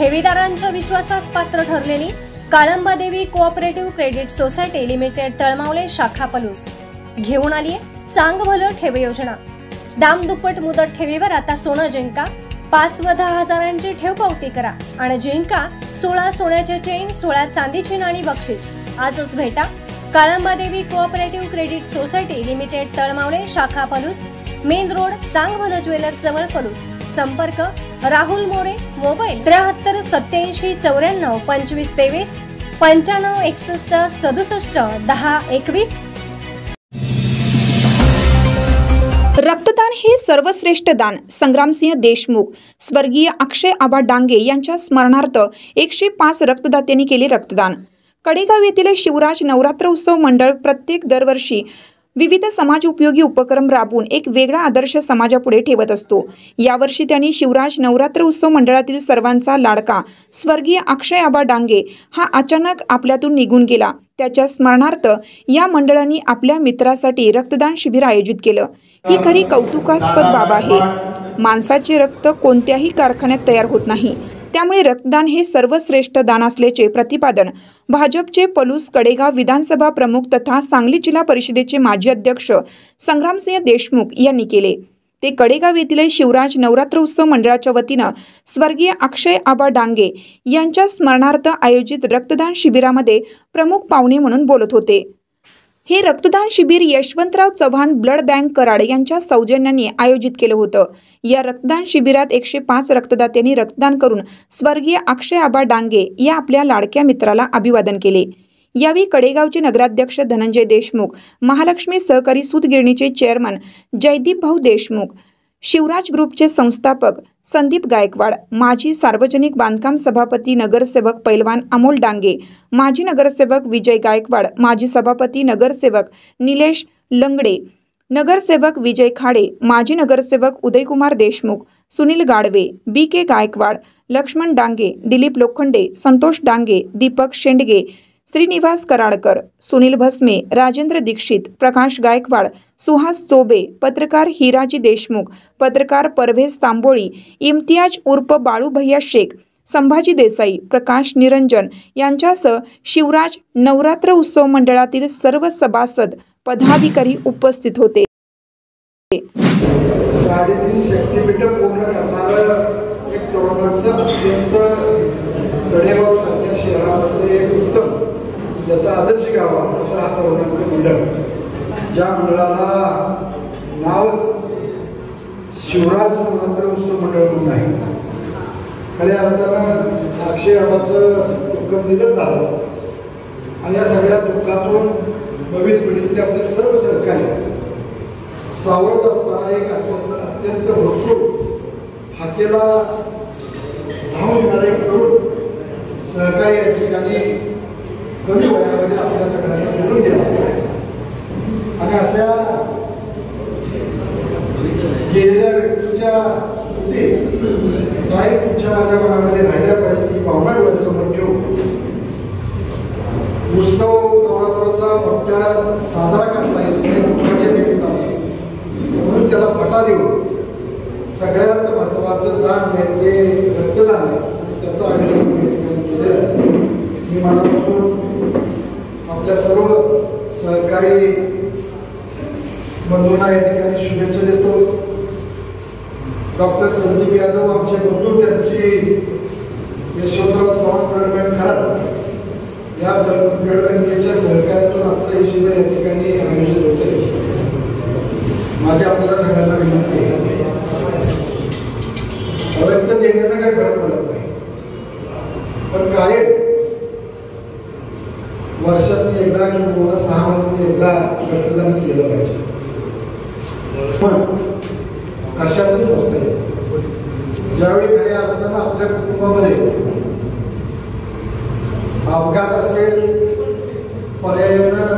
ठेवीदारांच्या विश्वासास पात्र ठरलेली काळंबा देवी cooperative credit society limited Talmavale शाखा पलूस घेऊन आली चांग भलं ठेव योजना। दाम दुप्पट मुदत ठेवीवर आता सोनं जिंका, 5 व 10 हजारांची ठेव पावती करा आणि जिंका 16 सोन्याचे चेन, 16 चांदीची नाणी बक्षीस। आजच भेटा काळंबा देवी cooperative credit society limited Talmavale शाखा पलूस, मेन रोड, चांग भलं ज्वेलर्स जवळ पलूस। संपर्क राहुल मोरे, मोबाईल 73 87 94 25 23 95 61 67 10 21। रक्तदान हे सर्वश्रेष्ठ दान। संग्रामसिंह देशमुख, स्वर्गीय अक्षय आबा डांगे यांच्या स्मरणार्थ 105 रक्तदात्यांनी केले रक्तदान। कडेगाव येथील शिवराज नवरात्र उत्सव मंडळ प्रत्येक दरवर्षी विविध समाज उपयोगी उपक्रम राबवून एक वेगळा आदर्श समाजापुढे ठेवत असतो। यावर्षी त्यांनी शिवराज नवरात्र उत्सव मंडळातील सर्वांचा लाडका स्वर्गीय अक्षय आबा डांगे हा अचानक आपल्यातून निघून गेला। त्याच्या स्मरणार्थ या मंडळाने आपल्या मित्रासाठी रक्तदान शिबिर आयोजित केलं। ही खरी कौतुकास्पद बाब आहे। माणसाचे रक्त कोणत्याही कारखान्यात तयार होत नाही, त्यामुळे रक्तदान हे सर्वश्रेष्ठ दान असल्याचे प्रतिपादन भाजपचे पलूस कडेगाव विधानसभा प्रमुख तथा सांगली जिल्हा परिषदेचे माजी अध्यक्ष संग्रामसिंह देशमुख यांनी केले। ते कडेगाव येथील शिवराज नवरात्र उत्सव मंडळाच्या वतीनं स्वर्गीय अक्षय आबा डांगे यांच्या स्मरणार्थ आयोजित रक्तदान शिबिरामध्ये प्रमुख पाहुणे म्हणून बोलत होते। हे रक्तदान शिबिर यशवंतराव चव्हाण ब्लड बँक कराड यांच्या सौजन्याने आयोजित केलं होतं। या रक्तदान शिबिरात 105 रक्तदात्यांनी रक्तदान करून स्वर्गीय अक्षय आबा डांगे या आपल्या लाडक्या मित्राला अभिवादन केले। यावेळी कडेगावचे नगराध्यक्ष धनंजय देशमुख, महालक्ष्मी सहकारी सूतगिरणीचे चेअरमन जयदीप भाऊ देशमुख, शिवराज ग्रुपचे संस्थापक संदीप गायकवाड, माजी सार्वजनिक बांधकाम सभापती नगरसेवक पैलवान अमोल डांगे, माजी नगरसेवक विजय गायकवाड, माजी सभापती नगरसेवक निलेश लंगडे, नगरसेवक विजय खाडे, माजी नगरसेवक उदयकुमार देशमुख, सुनील गाडवे, BK गायकवाड, लक्ष्मण डांगे, दिलीप लोखंडे, संतोष डांगे, दीपक शेंडगे, श्रीनिवास कराडकर, सुनील भस्मे, राजेंद्र दीक्षित, प्रकाश गायकवाड, सुहास चोबे, पत्रकार हिराजी देशमुख, पत्रकार परवेज तांबोळी, इम्तियाज उर्फ बाळू भैया शेख, संभाजी देसाई, प्रकाश निरंजन यांच्यासह शिवराज नवरात्र उत्सव मंडळातील सर्व सभासद पदाधिकारी उपस्थित होते। त्याचा आदर्श गावा असा हा तरुणांचं मंडळ, ज्या मंडळाला नावच शिवराज नवरात्र उत्सव मंडळ म्हणून आहे। खऱ्या अर्थानं अक्षय आबाचं दुःख निधन झालं आणि या सगळ्या दुःखातून नवीन पिढीतले आपले सर्व सहकारी सावरत असताना एक अत्यंत भरपूर हाकेला धावून येणारे तरुण सहकारी या ठिकाणी कमी वयामध्ये आपल्या सगळ्यांना सोडून गेला आणि अशा गेलेल्या व्यक्तीच्या स्मृती काही तुमच्या माझ्या मनामध्ये राहिल्या पाहिजे की पाहुणा डोळ्यासमोर ठेवून उत्सव नवरात्राचा मोठ्या साजरा करता येईल दुःखाच्या निमित्ताने, म्हणून त्याला पटा देऊन सगळ्यात महत्त्वाचं दान म्हणजे रक्तदान आहे। त्याचं आयोजन केलेलं मी मनापासून आपल्या सर्व सहकारी बंधूंना या ठिकाणी शुभेच्छा देतो। डॉक्टर संदीप यादव आमचे बंधू, त्यांची यशवंतराव चव्हाण ब्लड बँक कराड या ब्लड बँकेच्या सहकार्यातून आजचं हे शिबिर या ठिकाणी आयोजित होते। माझी आपल्याला सगळ्यांना विनंती आहे, रक्त देण्याचा काही फरक पडत नाही, पण काय वर्षातून एकदा किंवा 6 महिन्यातून एकदा रक्तदान केलं पाहिजे। पण कशातच पोचता येईल ज्यावेळी काही अर्थानं आपल्या कुटुंबामध्ये अपघात असेल, पर्यायानं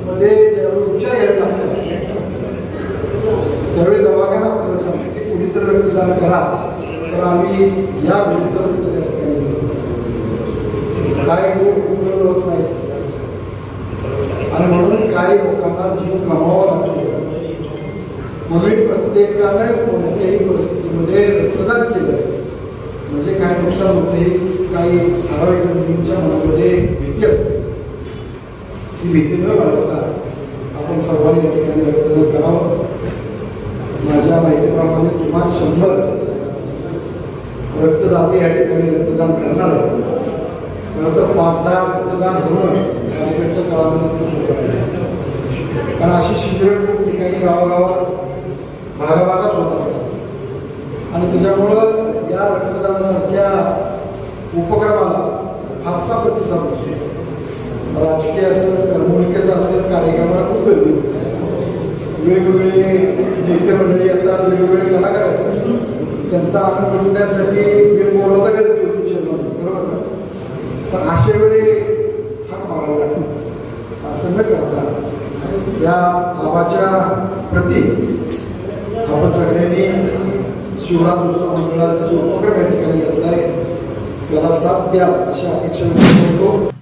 मध्ये ज्यावेळी उपचार घ्यायला त्यावेळी दवाखाना आपल्याला सांगते की कुणीतरी रक्तदान करा, तर आम्ही या भेटीचं काही उपयोग होत नाही आणि म्हणून काही लोकांना जीव गमावा लागतो। म्हणून प्रत्येकाने कोणत्याही परिस्थितीमध्ये रक्तदान केलं पक्षामध्ये काही ठराविक व्यक्तींच्या मनामध्ये भीती असते, ती भीती न बाळगता आपण सर्वांनी या ठिकाणी रक्तदान करावं. माझ्या माहितीप्रमाणे किमान 100 रक्तदाते या ठिकाणी रक्तदान करणार आहेत. नंतर 5-10 रक्तदान होणं कार्यक्रमाच्या काळामध्ये सोपं आहे, कारण अशी शिबिरं खूप ठिकाणी गावागावात भागाभागात होत असतात आणि त्याच्यामुळं या रक्तदानासारख्या उपक्रमाला फारसा प्रतिसाद नसतो. राजकीय असेल, करमणुकीचा असेल, कार्यक्रमाला खूप गर्दी होते. वेगवेगळे नेते मंडळी येतात, वेगवेगळे कलाकार येतात, त्यांचा आनंद लुटण्यासाठी वेळ बोलवता गर्दी होती चेअरमन, बरोबर. पण अशा वेळी हाक मारायला लागतो. असं न करता या आवाच्या प्रती आपण सगळ्यांनी शिवराज उत्सव मंडळाचा जो उपक्रम या ठिकाणी घेतला आहे त्याला साथ द्या अशी अपेक्षा व्यक्त करतो.